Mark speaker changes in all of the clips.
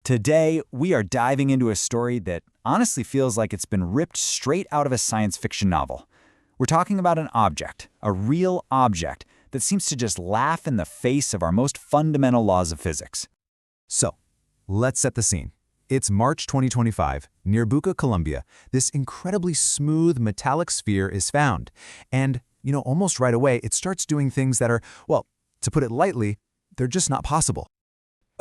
Speaker 1: Today, we are diving into a story that honestly feels like it's been ripped straight out of a science fiction novel. We're talking about an object, a real object, that seems to just laugh in the face of our most fundamental laws of physics.
Speaker 2: So, let's set the scene. It's March 2025. Near Buga, Colombia, this incredibly smooth metallic sphere is found. And, almost right away, it starts doing things that are, well, to put it lightly, they're just not possible.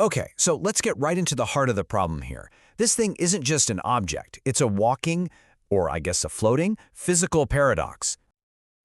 Speaker 3: Okay, so let's get right into the heart of the problem here. This thing isn't just an object, it's a walking, or I guess a floating, physical paradox.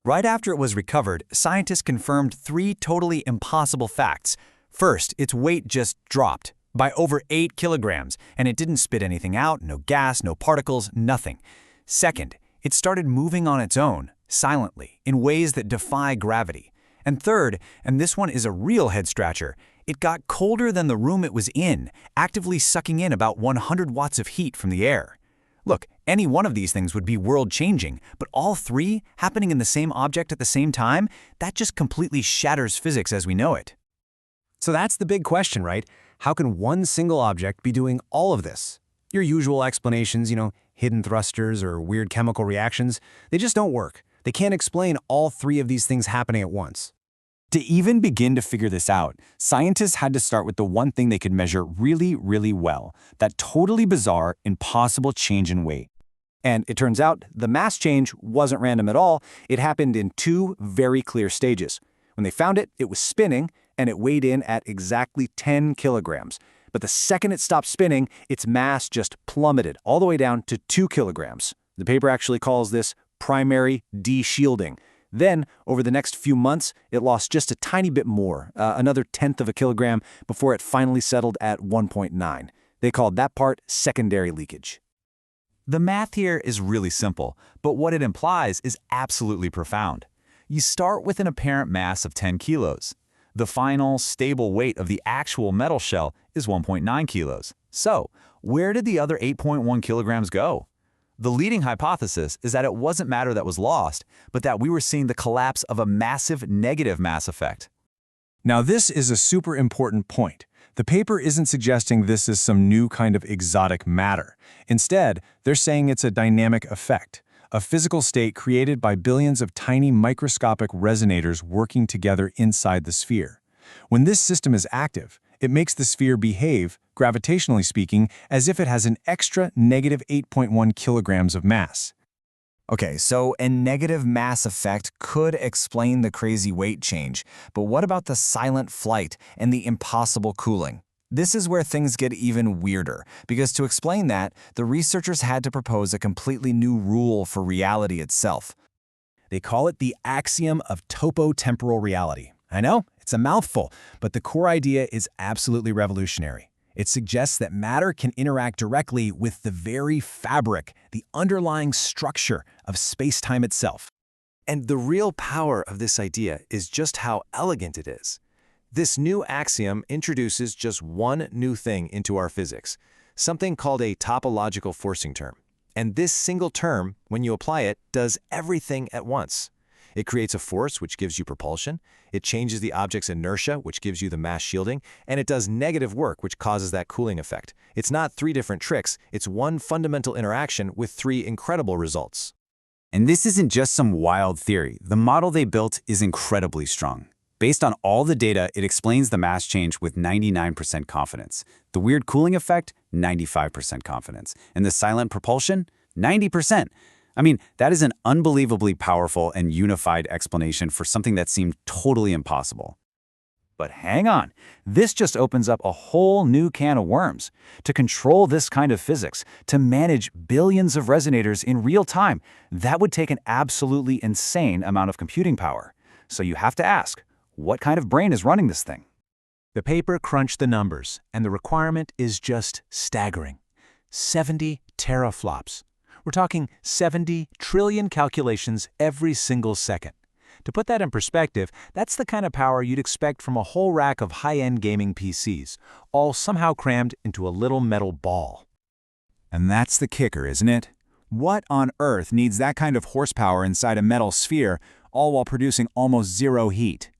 Speaker 1: Right after it was recovered, scientists confirmed three totally impossible facts. First, its weight just dropped by over 8 kilograms, and it didn't spit anything out, no gas, no particles, nothing. Second, it started moving on its own, silently, in ways that defy gravity. And third, and this one is a real head-scratcher, it got colder than the room it was in, actively sucking in about 100 watts of heat from the air. Look, any one of these things would be world-changing, but all three happening in the same object at the same time, that just completely shatters physics as we know it.
Speaker 4: So that's the big question, right? How can one single object be doing all of this? Your usual explanations, hidden thrusters or weird chemical reactions, they just don't work. They can't explain all three of these things happening at once.
Speaker 1: To even begin to figure this out, scientists had to start with the one thing they could measure really, really well, that totally bizarre, impossible change in weight. And it turns out the mass change wasn't random at all. It happened in two very clear stages. When they found it, it was spinning, and it weighed in at exactly 10 kilograms. But the second it stopped spinning, its mass just plummeted all the way down to 2 kilograms. The paper actually calls this primary de-shielding. Then, over the next few months, it lost just a tiny bit more, another tenth of a kilogram, before it finally settled at 1.9. They called that part secondary leakage. The math here is really simple, but what it implies is absolutely profound. You start with an apparent mass of 10 kilos. The final, stable weight of the actual metal shell is 1.9 kilos. So, where did the other 8.1 kilograms go? The leading hypothesis is that it wasn't matter that was lost, but that we were seeing the collapse of a massive negative mass effect.
Speaker 4: Now this is a super important point. The paper isn't suggesting this is some new kind of exotic matter. Instead, they're saying it's a dynamic effect, a physical state created by billions of tiny microscopic resonators working together inside the sphere. When this system is active, it makes the sphere behave, gravitationally speaking, as if it has an extra negative 8.1 kilograms of mass.
Speaker 1: Okay, so a negative mass effect could explain the crazy weight change, but what about the silent flight and the impossible cooling? This is where things get even weirder, because to explain that, the researchers had to propose a completely new rule for reality itself.
Speaker 4: They call it the Axiom of Topo-Temporal Reality. I know, it's a mouthful, but the core idea is absolutely revolutionary. It suggests that matter can interact directly with the very fabric, the underlying structure of space-time itself.
Speaker 3: And the real power of this idea is just how elegant it is. This new axiom introduces just one new thing into our physics, something called a topological forcing term. And this single term, when you apply it, does everything at once. It creates a force, which gives you propulsion. It changes the object's inertia, which gives you the mass shielding. And it does negative work, which causes that cooling effect. It's not three different tricks. It's one fundamental interaction with three incredible results.
Speaker 1: And this isn't just some wild theory. The model they built is incredibly strong. Based on all the data, it explains the mass change with 99% confidence. The weird cooling effect, 95% confidence. And the silent propulsion, 90%. I mean, that is an unbelievably powerful and unified explanation for something that seemed totally impossible. But hang on, this just opens up a whole new can of worms. To control this kind of physics, to manage billions of resonators in real time, that would take an absolutely insane amount of computing power. So you have to ask, what kind of brain is running this thing?
Speaker 4: The paper crunched the numbers, and the requirement is just staggering. 70 teraflops. We're talking 70 trillion calculations every single second. To put that in perspective, that's the kind of power you'd expect from a whole rack of high-end gaming PCs, all somehow crammed into a little metal ball.
Speaker 1: And that's the kicker, isn't it? What on earth needs that kind of horsepower inside a metal sphere, all while producing almost zero heat?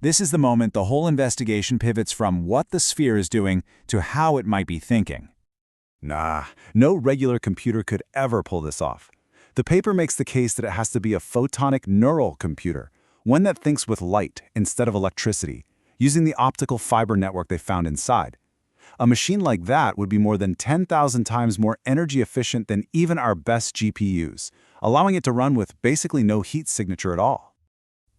Speaker 1: This is the moment the whole investigation pivots from what the sphere is doing to how it might be thinking.
Speaker 2: Nah, no regular computer could ever pull this off. The paper makes the case that it has to be a Photonic-Neural computer, one that thinks with light instead of electricity, using the optical fiber network they found inside. A machine like that would be more than 10,000 times more energy efficient than even our best GPUs, allowing it to run with basically no heat signature at all.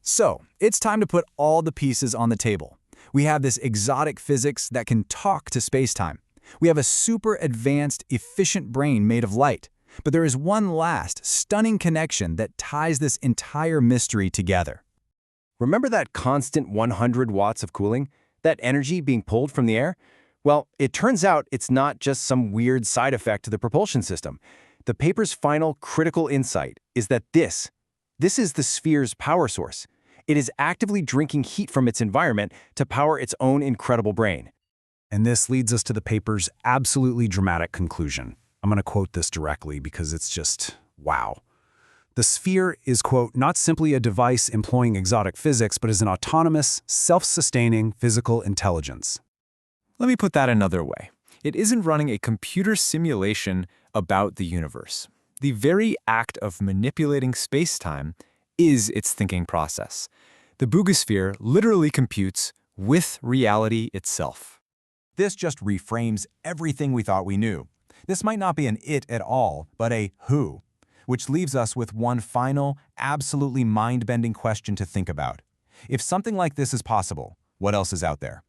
Speaker 1: So, it's time to put all the pieces on the table. We have this exotic physics that can talk to spacetime. We have a super advanced, efficient brain made of light. But there is one last, stunning connection that ties this entire mystery together.
Speaker 3: Remember that constant 100 watts of cooling? That energy being pulled from the air? Well, it turns out it's not just some weird side effect to the propulsion system. The paper's final critical insight is that this is the sphere's power source. It is actively drinking heat from its environment to power its own incredible brain.
Speaker 2: And this leads us to the paper's absolutely dramatic conclusion. I'm going to quote this directly because it's just, wow. The sphere is, quote, not simply a device employing exotic physics, but is an autonomous, self-sustaining physical intelligence.
Speaker 4: Let me put that another way. It isn't running a computer simulation about the universe. The very act of manipulating space-time is its thinking process. The Buga Sphere literally computes with reality itself.
Speaker 1: This just reframes everything we thought we knew. This might not be an it at all, but a who, which leaves us with one final, absolutely mind-bending question to think about. If something like this is possible, what else is out there?